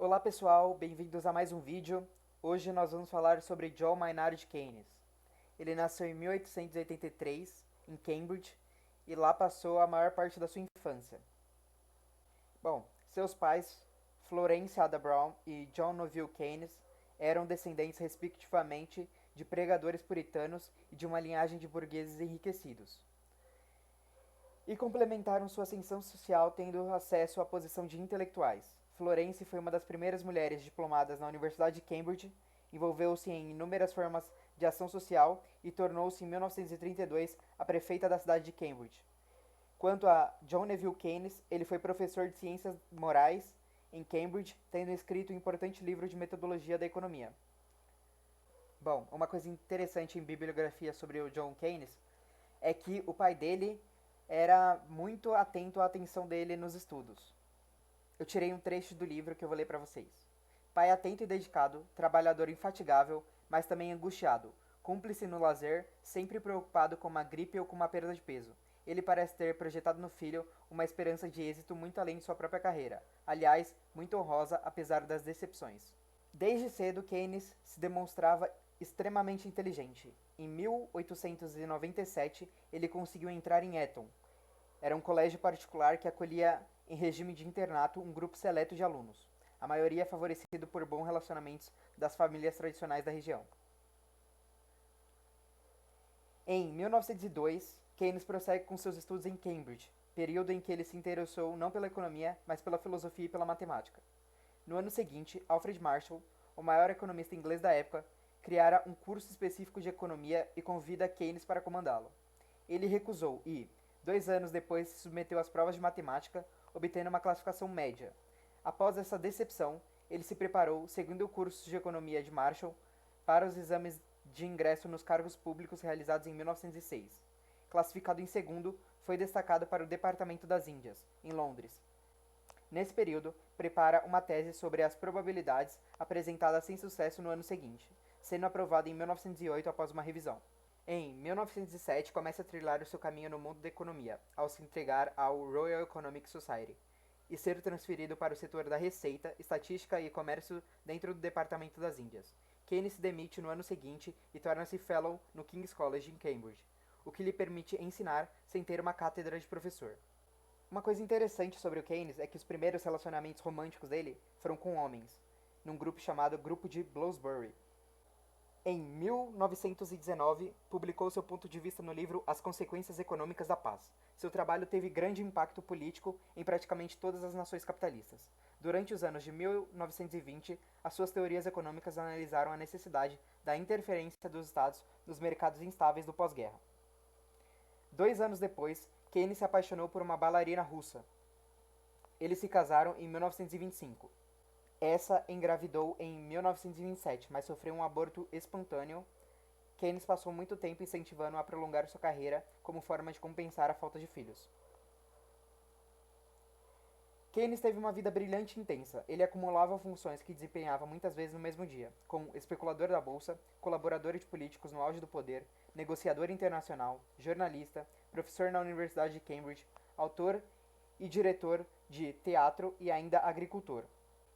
Olá pessoal, bem-vindos a mais um vídeo. Hoje nós vamos falar sobre John Maynard Keynes. Ele nasceu em 1883 em Cambridge e lá passou a maior parte da sua infância. Bom, seus pais, Florence Ada Brown e John Neville Keynes, eram descendentes respectivamente de pregadores puritanos e de uma linhagem de burgueses enriquecidos. E complementaram sua ascensão social tendo acesso à posição de intelectuais. Florence foi uma das primeiras mulheres diplomadas na Universidade de Cambridge, envolveu-se em inúmeras formas de ação social e tornou-se em 1932 a prefeita da cidade de Cambridge. Quanto a John Neville Keynes, ele foi professor de ciências morais em Cambridge, tendo escrito um importante livro de metodologia da economia. Bom, uma coisa interessante em bibliografia sobre o John Keynes é que o pai dele era muito atento à atenção dele nos estudos. Eu tirei um trecho do livro que eu vou ler para vocês. Pai atento e dedicado, trabalhador infatigável, mas também angustiado, cúmplice no lazer, sempre preocupado com uma gripe ou com uma perda de peso. Ele parece ter projetado no filho uma esperança de êxito muito além de sua própria carreira, aliás, muito honrosa apesar das decepções. Desde cedo, Keynes se demonstrava extremamente inteligente. Em 1897, ele conseguiu entrar em Eton. Era um colégio particular que acolhia em regime de internato um grupo seleto de alunos, a maioria favorecido por bons relacionamentos das famílias tradicionais da região. Em 1902, Keynes prossegue com seus estudos em Cambridge, período em que ele se interessou não pela economia, mas pela filosofia e pela matemática. No ano seguinte, Alfred Marshall, o maior economista inglês da época, criara um curso específico de economia e convida Keynes para comandá-lo. Ele recusou e, 2 anos depois, se submeteu às provas de matemática, obtendo uma classificação média. Após essa decepção, ele se preparou, seguindo o curso de economia de Marshall, para os exames de ingresso nos cargos públicos realizados em 1906. Classificado em segundo, foi destacado para o Departamento das Índias, em Londres. Nesse período, prepara uma tese sobre as probabilidades apresentada sem sucesso no ano seguinte, sendo aprovada em 1908 após uma revisão. Em 1907, começa a trilhar o seu caminho no mundo da economia, ao se entregar ao Royal Economic Society e ser transferido para o setor da receita, estatística e comércio dentro do Departamento das Índias. Keynes se demite no ano seguinte e torna-se Fellow no King's College em Cambridge, o que lhe permite ensinar sem ter uma cátedra de professor. Uma coisa interessante sobre o Keynes é que os primeiros relacionamentos românticos dele foram com homens, num grupo chamado Grupo de Bloomsbury. Em 1919, publicou seu ponto de vista no livro As Consequências Econômicas da Paz. Seu trabalho teve grande impacto político em praticamente todas as nações capitalistas. Durante os anos de 1920, as suas teorias econômicas analisaram a necessidade da interferência dos Estados nos mercados instáveis do pós-guerra. 2 anos depois, Keynes se apaixonou por uma bailarina russa. Eles se casaram em 1925. Essa engravidou em 1927, mas sofreu um aborto espontâneo. Keynes passou muito tempo incentivando-a a prolongar sua carreira como forma de compensar a falta de filhos. Keynes teve uma vida brilhante e intensa. Ele acumulava funções que desempenhava muitas vezes no mesmo dia, como especulador da bolsa, colaborador de políticos no auge do poder, negociador internacional, jornalista, professor na Universidade de Cambridge, autor e diretor de teatro e ainda agricultor.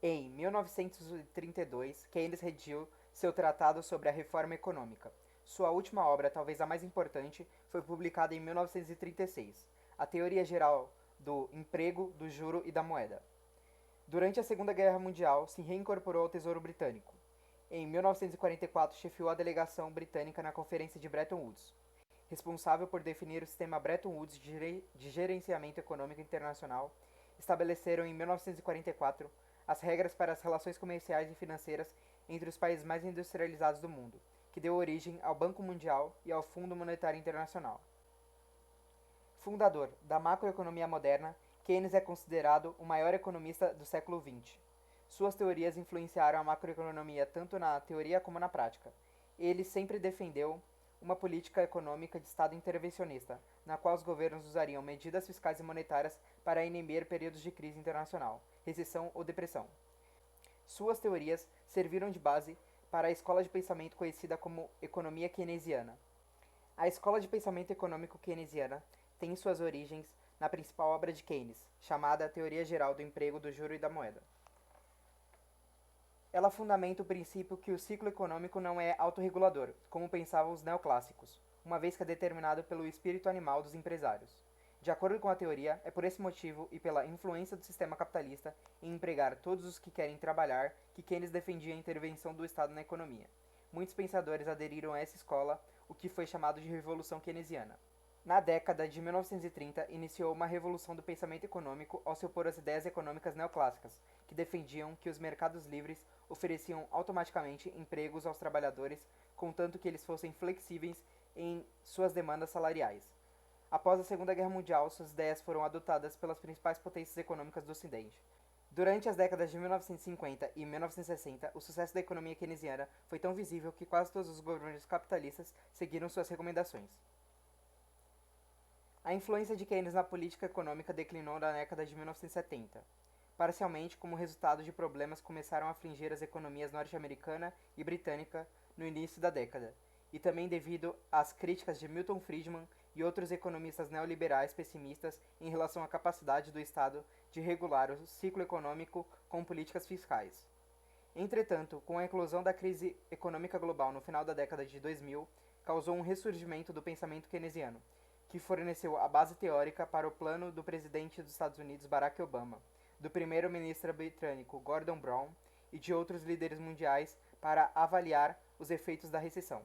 Em 1932, Keynes redigiu seu tratado sobre a reforma econômica. Sua última obra, talvez a mais importante, foi publicada em 1936, A Teoria Geral do Emprego, do Juro e da Moeda. Durante a Segunda Guerra Mundial, se reincorporou ao Tesouro Britânico. Em 1944, chefiou a delegação britânica na Conferência de Bretton Woods, responsável por definir o sistema Bretton Woods de gerenciamento econômico internacional. Estabeleceram em 1944 as regras para as relações comerciais e financeiras entre os países mais industrializados do mundo, que deu origem ao Banco Mundial e ao Fundo Monetário Internacional. Fundador da macroeconomia moderna, Keynes é considerado o maior economista do século XX. Suas teorias influenciaram a macroeconomia tanto na teoria como na prática. Ele sempre defendeu uma política econômica de Estado intervencionista, na qual os governos usariam medidas fiscais e monetárias para inibir períodos de crise internacional, recessão ou depressão. Suas teorias serviram de base para a escola de pensamento conhecida como economia keynesiana. A escola de pensamento econômico keynesiana tem suas origens na principal obra de Keynes, chamada Teoria Geral do Emprego, do Juro e da Moeda. Ela fundamenta o princípio que o ciclo econômico não é autorregulador, como pensavam os neoclássicos, uma vez que é determinado pelo espírito animal dos empresários. De acordo com a teoria, é por esse motivo e pela influência do sistema capitalista em empregar todos os que querem trabalhar que Keynes defendia a intervenção do Estado na economia. Muitos pensadores aderiram a essa escola, o que foi chamado de Revolução Keynesiana. Na década de 1930, iniciou uma revolução do pensamento econômico ao se opor às ideias econômicas neoclássicas, que defendiam que os mercados livres ofereciam automaticamente empregos aos trabalhadores, contanto que eles fossem flexíveis em suas demandas salariais. Após a Segunda Guerra Mundial, suas ideias foram adotadas pelas principais potências econômicas do Ocidente. Durante as décadas de 1950 e 1960, o sucesso da economia keynesiana foi tão visível que quase todos os governos capitalistas seguiram suas recomendações. A influência de Keynes na política econômica declinou na década de 1970, parcialmente como resultado de problemas que começaram a afligir as economias norte-americana e britânica no início da década, e também devido às críticas de Milton Friedman e outros economistas neoliberais pessimistas em relação à capacidade do Estado de regular o ciclo econômico com políticas fiscais. Entretanto, com a eclosão da crise econômica global no final da década de 2000, causou um ressurgimento do pensamento keynesiano, que forneceu a base teórica para o plano do presidente dos Estados Unidos Barack Obama, do primeiro-ministro britânico Gordon Brown e de outros líderes mundiais para avaliar os efeitos da recessão.